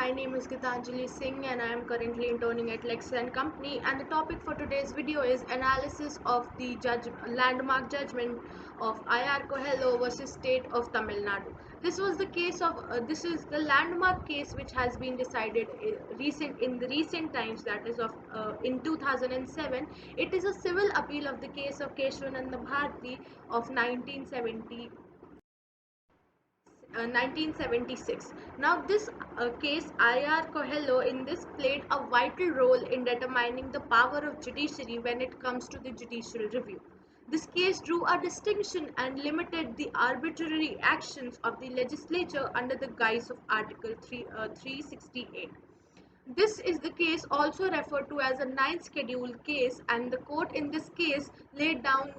my name is Gitanjali Singh and I am currently interning at Lex and Company, and the topic for today's video is analysis of the landmark judgment of IR Coelho versus State of Tamil Nadu. This is the landmark case which has been decided in the recent times, that is of in 2007. It is a civil appeal of the case of Keshwananda Bharti of 1976. Now, this case, IR Coelho in this played a vital role in determining the power of judiciary when it comes to the judicial review. This case drew a distinction and limited the arbitrary actions of the legislature under the guise of Article 368. This is the case also referred to as a ninth schedule case, and the court in this case laid down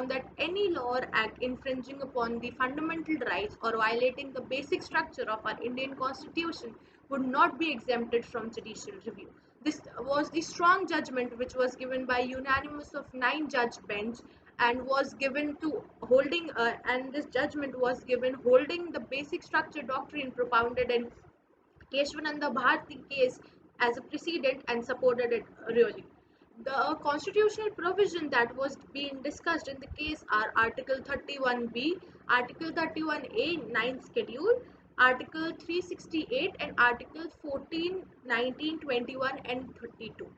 that any law or act infringing upon the fundamental rights or violating the basic structure of our Indian Constitution would not be exempted from judicial review. This was the strong judgment which was given by unanimous of 9-judge bench and was given to holding and this judgment was given holding the basic structure doctrine propounded in Keshwananda Bharti case as a precedent and supported it really. The constitutional provision that was being discussed in the case are Article 31B, Article 31A, 9th Schedule, Article 368, and Article 14, 19, 21, and 32.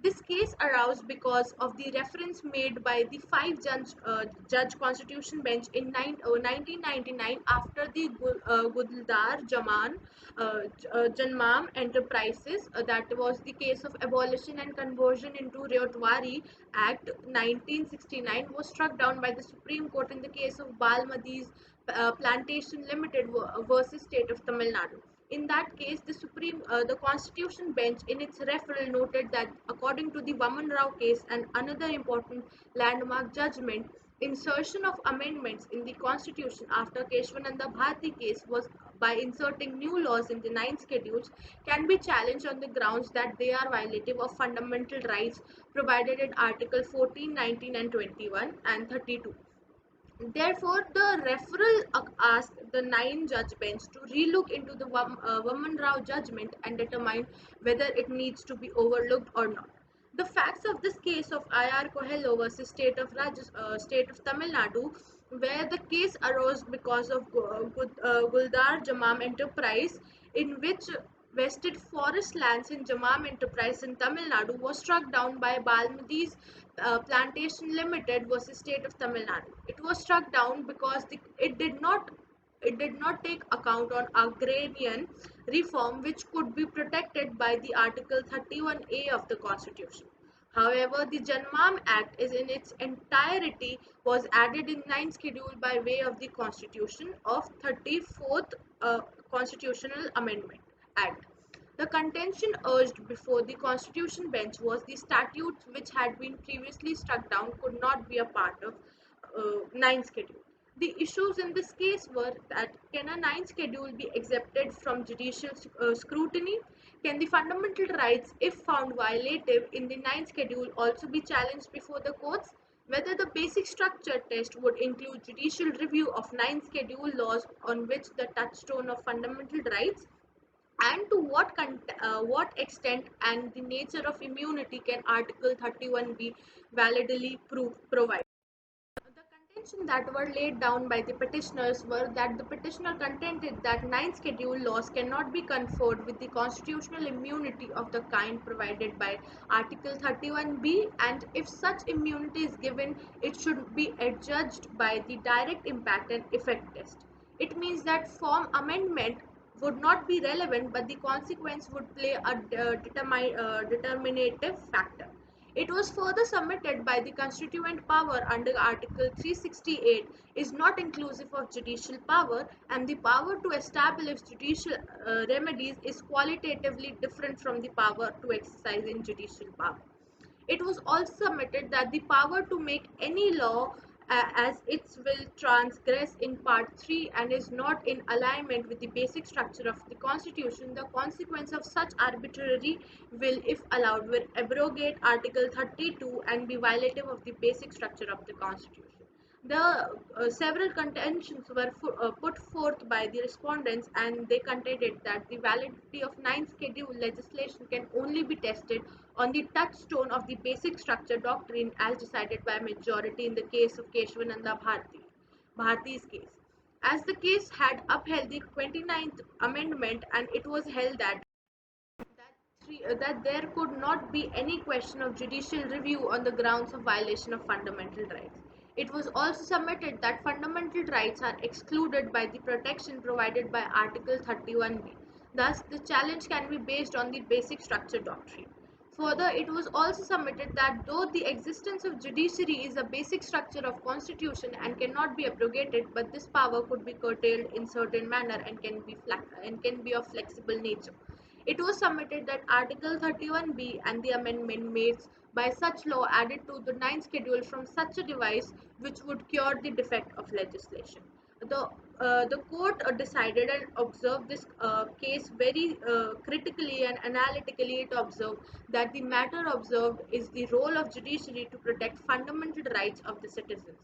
This case arose because of the reference made by the five-judge Constitution Bench in 1999 after the Guldar Janmam Enterprises. That was the case of abolition and conversion into Ryotwari Act 1969 was struck down by the Supreme Court in the case of Balmadi's Plantation Limited versus State of Tamil Nadu. In that case, the Constitution Bench, in its referral, noted that according to the Vaman Rao case and another important landmark judgment, insertion of amendments in the Constitution after Keshwananda Bharti case was by inserting new laws in the 9 schedules can be challenged on the grounds that they are violative of fundamental rights provided in Article 14, 19, and 21 and 32. Therefore, the referral asked the 9-judge bench to relook into the Vaman Rao judgment and determine whether it needs to be overlooked or not. The facts of this case of IR Coelho versus State of Tamil Nadu, where the case arose because of Guldar Jamam Enterprise, in which vested forest lands in Jamam Enterprise in Tamil Nadu was struck down by Balmadi's Plantation Limited versus State of Tamil Nadu. It was struck down because it did not take account on agrarian reform which could be protected by the Article 31A of the Constitution. However, the Janmam Act is in its entirety was added in 9th schedule by way of the Constitution of 34th Constitutional Amendment Act. The contention urged before the Constitution Bench was the statutes which had been previously struck down could not be a part of 9th schedule. The issues in this case were that can a 9th schedule be exempted from judicial scrutiny? Can the fundamental rights, if found violative in the 9th schedule, also be challenged before the courts? Whether the basic structure test would include judicial review of 9th schedule laws on which the touchstone of fundamental rights, and to what extent and the nature of immunity can Article 31B validly provide. The contention that were laid down by the petitioners were that the petitioner contended that 9th schedule laws cannot be conferred with the constitutional immunity of the kind provided by Article 31B, and if such immunity is given, it should be adjudged by the direct impact and effect test. It means that form amendment would not be relevant, but the consequence would play a determinative factor. It was further submitted by the constituent power under Article 368 is not inclusive of judicial power, and the power to establish judicial remedies is qualitatively different from the power to exercise in judicial power. It was also submitted that the power to make any law as its will transgress in Part 3 and is not in alignment with the basic structure of the Constitution, the consequence of such arbitrary will, if allowed, will abrogate Article 32 and be violative of the basic structure of the Constitution. Several contentions were put forth by the respondents, and they contended that the validity of ninth schedule legislation can only be tested on the touchstone of the basic structure doctrine as decided by majority in the case of Keshwananda Bharti's case. As the case had upheld the 29th Amendment, and it was held that there could not be any question of judicial review on the grounds of violation of fundamental rights. It was also submitted that fundamental rights are excluded by the protection provided by Article 31B. Thus, the challenge can be based on the basic structure doctrine. Further, it was also submitted that though the existence of judiciary is a basic structure of constitution and cannot be abrogated, but this power could be curtailed in certain manner and can be of flexible nature. It was submitted that Article 31B and the amendment made by such law added to the ninth schedule from such a device which would cure the defect of legislation. The court decided and observed this case very critically and analytically. It observed that the matter observed is the role of judiciary to protect fundamental rights of the citizens.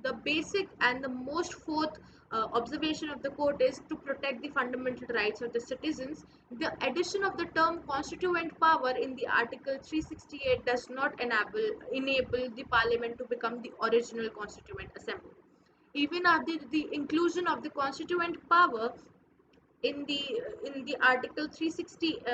The basic and the most fourth observation of the court is to protect the fundamental rights of the citizens. The addition of the term constituent power in the Article 368 does not enable the Parliament to become the original constituent assembly. Even after the inclusion of the constituent power in the article 368,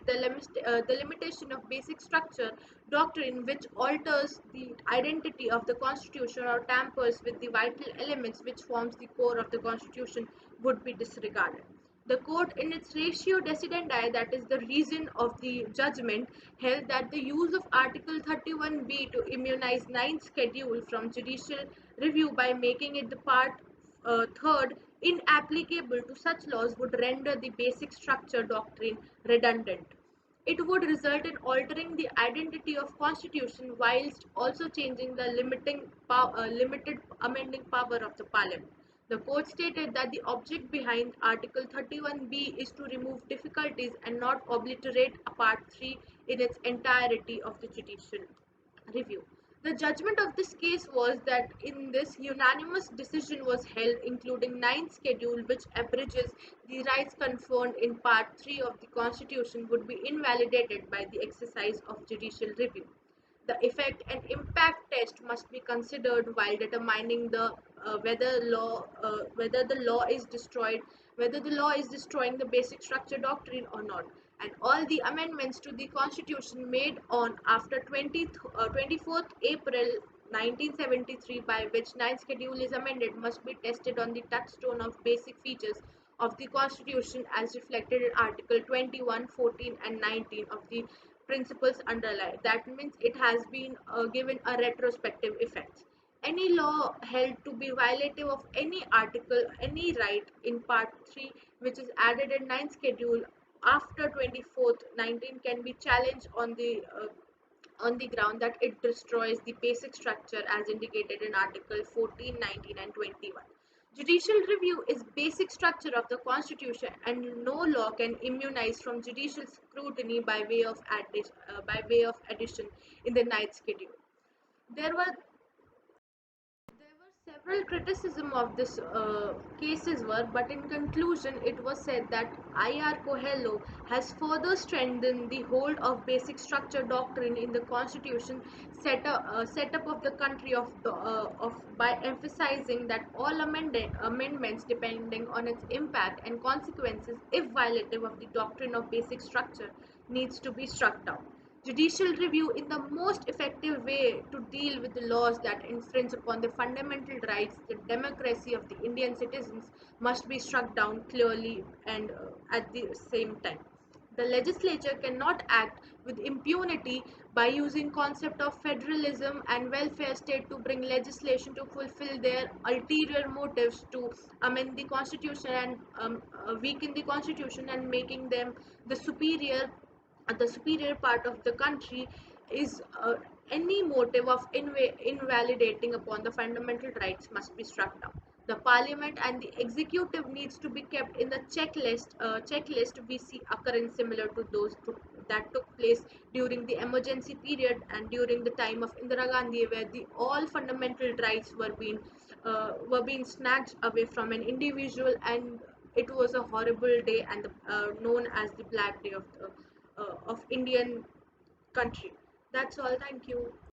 the limitation of basic structure doctrine, which alters the identity of the constitution or tampers with the vital elements which forms the core of the constitution, would be disregarded. The court, in its ratio decidendi, that is the reason of the judgment, held that the use of Article 31B to immunize ninth schedule from judicial review by making it the part third inapplicable to such laws would render the basic structure doctrine redundant. It would result in altering the identity of constitution whilst also changing the limited amending power of the parliament. The court stated that the object behind Article 31B is to remove difficulties and not obliterate a Part 3 in its entirety of the judicial review. The judgment of this case was that in this unanimous decision was held, including ninth schedule, which abridges the rights conferred in Part 3 of the Constitution, would be invalidated by the exercise of judicial review. The effect and impact test must be considered while determining whether the law is destroyed, whether the law is destroying the basic structure doctrine or not. And all the amendments to the Constitution made on after 24th April 1973, by which ninth schedule is amended, must be tested on the touchstone of basic features of the Constitution as reflected in Article 21, 14, and 19 of the principles underlie. That means it has been given a retrospective effect. Any law held to be violative of any article, any right in Part 3, which is added in ninth schedule after 24th 19, can be challenged on the ground that it destroys the basic structure as indicated in Article 14, 19, and 21. Judicial review is basic structure of the Constitution, and no law can immunize from judicial scrutiny by way of addition in the ninth schedule. There were there were several criticism of this cases were, but in conclusion, it was said that I.R. Coelho has further strengthened the hold of basic structure doctrine in the Constitution setup of the country by emphasizing that all amendments, depending on its impact and consequences, if violative of the doctrine of basic structure, needs to be struck down. Judicial review in the most effective way to deal with the laws that infringe upon the fundamental rights, the democracy of the Indian citizens, must be struck down clearly and at the same time. The legislature cannot act with impunity by using concept of federalism and welfare state to bring legislation to fulfill their ulterior motives to amend the constitution and weaken the constitution and making them the superior part of the country is any motive of invalidating upon the fundamental rights must be struck down. The parliament and the executive needs to be kept in the checklist we see occurring similar to those that took place during the emergency period and during the time of Indira Gandhi, where the all fundamental rights were being snatched away from an individual, and it was a horrible day and known as the Black Day of Indian country. That's all. Thank you.